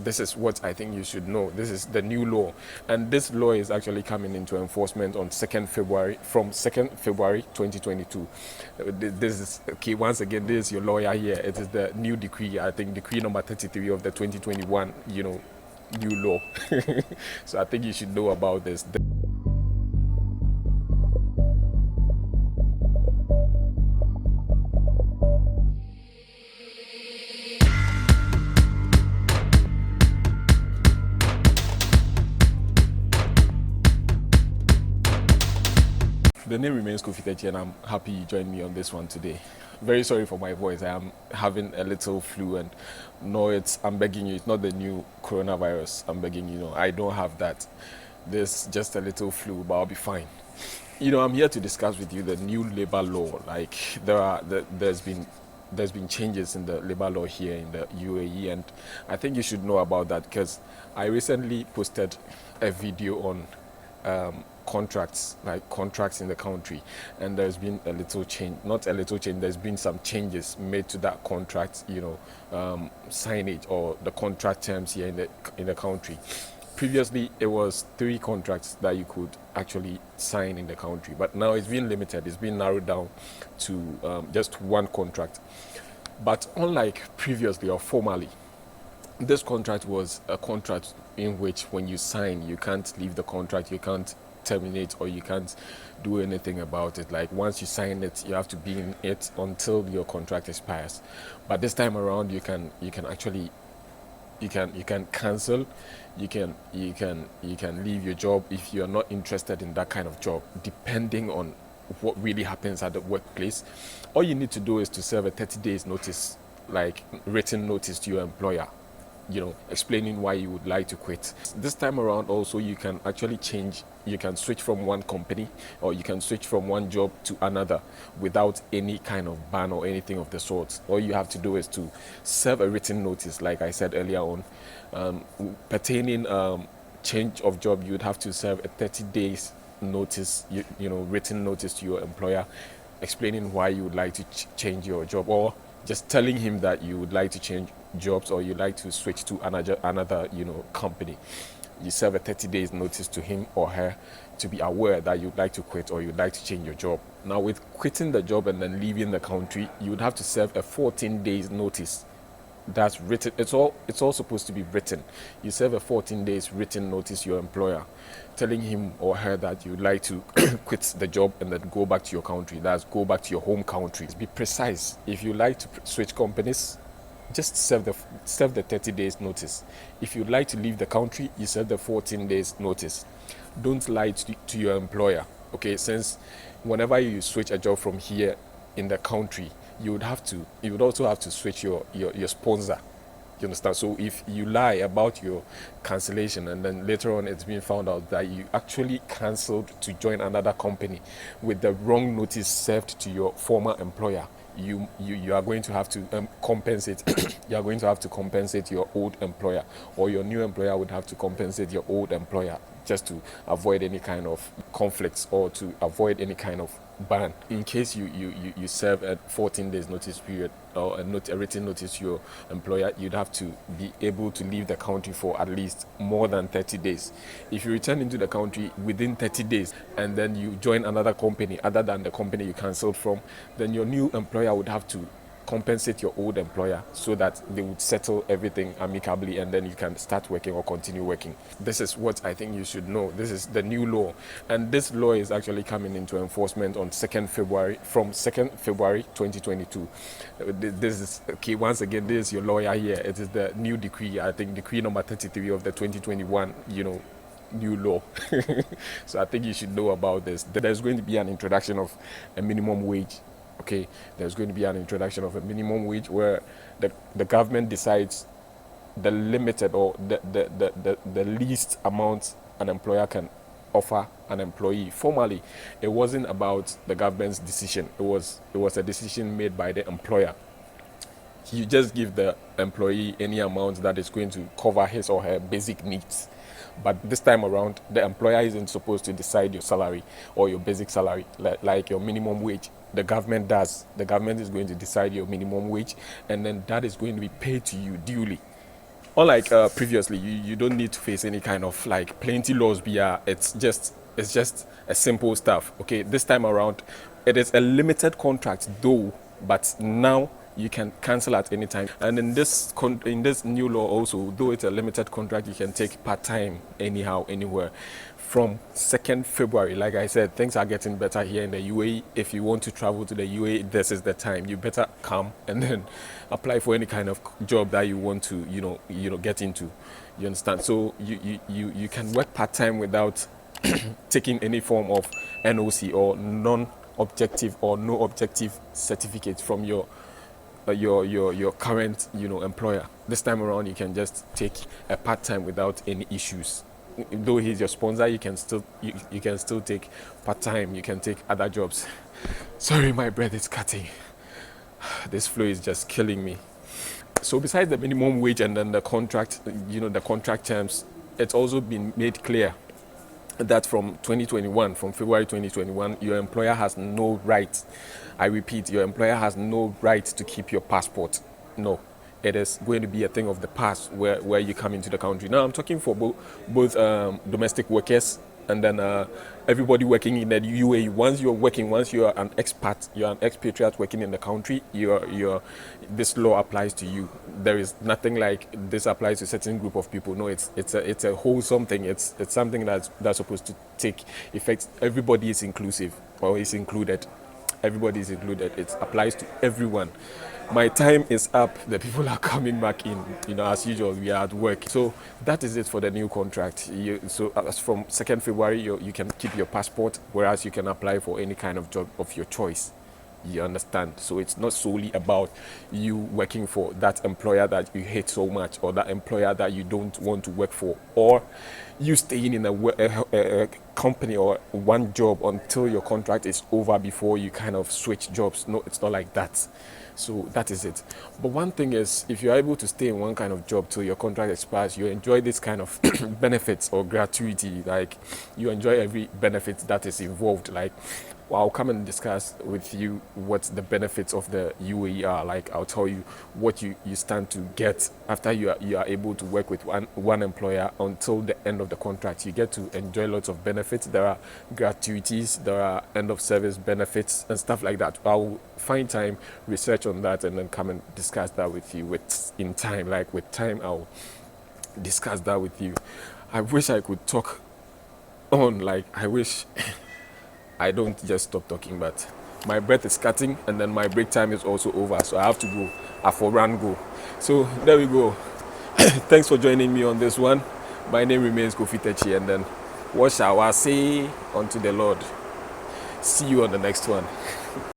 This is what I think you should know. This is the new law, and this law is actually coming into enforcement on 2nd February, from 2nd February 2022. This is, okay, once again, this is your lawyer here. It is the new decree, I think decree number 33 of the 2021, new law. So I think you should know about this. The name remains Kofi Techi, and I'm happy you joined me on this one today. Very sorry for my voice. I am having a little flu, and no, I'm begging you, it's not the new coronavirus. I'm begging you, I don't have that. There's just a little flu, but I'll be fine. I'm here to discuss with you the new labor law. Like there's been changes in the labor law here in the UAE, and I think you should know about that because I recently posted a video on contracts in the country, and there's been a little change, not a little change, there's been some changes made to that contract, signage or the contract terms here in the country. Previously, it was 3 contracts that you could actually sign in the country, but now it's been limited. It's been narrowed down to just 1 contract. But unlike previously or formerly, this contract was a contract in which when you sign, you can't leave the contract, you can't terminate, or you can't do anything about it. Like once you sign it, you have to be in it until your contract expires. But this time around, you can actually cancel, you can leave your job if you're not interested in that kind of job, depending on what really happens at the workplace. All you need to do is to serve a 30 days notice, like written notice to your employer, explaining why you would like to quit. This time around also, you can actually change, you can switch from one company, or you can switch from one job to another without any kind of ban or anything of the sort. All you have to do is to serve a written notice, like I said earlier on. Pertaining change of job, you would have to serve a 30 days notice, written notice to your employer, explaining why you would like to change your job, or just telling him that you would like to change jobs or you like to switch to another company. You serve a 30 days notice to him or her to be aware that you'd like to quit or you'd like to change your job. Now, with quitting the job and then leaving the country, you would have to serve a 14 days notice. That's written. It's all supposed to be written. You serve a 14 days written notice to your employer, telling him or her that you'd like to quit the job and then go back to your country. That's go back to your home country. Be precise. If you like to switch companies, just serve the 30 days notice. If you'd like to leave the country, you serve the 14 days notice. Don't lie to your employer. Okay, since whenever you switch a job from here in the country, you would also have to switch your sponsor. You understand? So if you lie about your cancellation and then later on it's been found out that you actually cancelled to join another company with the wrong notice served to your former employer, you are going to have to compensate. You are going to have to compensate your old employer, or your new employer would have to compensate your old employer, just to avoid any kind of conflicts or to avoid any kind of ban. In case you serve a 14 days notice period or a written notice to your employer, you'd have to be able to leave the country for at least more than 30 days. If you return into the country within 30 days and then you join another company other than the company you cancelled from, then your new employer would have to compensate your old employer so that they would settle everything amicably and then you can start working or continue working. This is what I think you should know. This is the new law, and this law is actually coming into enforcement on 2nd February, from 2nd February 2022. This is, okay, once again, this is your lawyer here. It is the new decree, I think decree number 33 of the 2021, new law. So I think you should know about this. There's going to be an introduction of a minimum wage. Okay, there's going to be an introduction of a minimum wage where the government decides the limited or the least amount an employer can offer an employee. Formerly, it wasn't about the government's decision. It was a decision made by the employer. You just give the employee any amount that is going to cover his or her basic needs. But this time around, the employer isn't supposed to decide your salary or your basic salary, like your minimum wage. The government does. The government is going to decide your minimum wage, and then that is going to be paid to you duly. Unlike previously, you don't need to face any kind of like plenty laws. It's just a simple stuff. Okay, this time around, it is a limited contract though, but now you can cancel at any time. And in in this new law also, though it's a limited contract, you can take part time anyhow, anywhere. From 2nd February, like I said, things are getting better here in the UAE. If you want to travel to the UAE, this is the time. You better come and then apply for any kind of job that you want to, get into. You understand? So you can work part time without taking any form of NOC or non-objective or no objective certificate from your current employer. This time around, you can just take a part time without any issues. Though he's your sponsor, you can still take part time. You can take other jobs. Sorry, my breath is cutting. This flu is just killing me. So besides the minimum wage and then the contract, the contract terms, it's also been made clear that from February 2021, your employer has no right. I repeat, your employer has no right to keep your passport. No, it is going to be a thing of the past where you come into the country. Now, I'm talking for both domestic workers and then everybody working in the UAE. Once you are an expat, you're an expatriate working in the country, this law applies to you. There is nothing like this applies to a certain group of people. No, it's a wholesome thing. It's something that's supposed to take effect. Everybody is inclusive or is included. Everybody is included. It applies to everyone. My time is up. The people are coming back in. As usual, we are at work. So that is it for the new contract. So as from 2nd February, you can keep your passport, whereas you can apply for any kind of job of your choice. You understand? So it's not solely about you working for that employer that you hate so much, or that employer that you don't want to work for, or you staying in a company or one job until your contract is over before you kind of switch jobs. No, it's not like that. So that is it. But one thing is, if you're able to stay in one kind of job till your contract expires, you enjoy this kind of benefits or gratuity. Like, you enjoy every benefit that is involved. Like, I'll come and discuss with you what the benefits of the UAE are. Like, I'll tell you what you stand to get after you are able to work with one employer until the end of the contract. You get to enjoy lots of benefits. There are gratuities, there are end of service benefits and stuff like that. I'll find time, research on that, and then come and discuss that with you in time. Like, with time, I'll discuss that with you. I wish I could talk on. Like, I wish I don't just stop talking, but my breath is cutting and then my break time is also over, so I have to go. I for run go. So there we go. Thanks for joining me on this one. My name remains Kofi Techi, and then what shall I say unto the Lord? See you on the next one.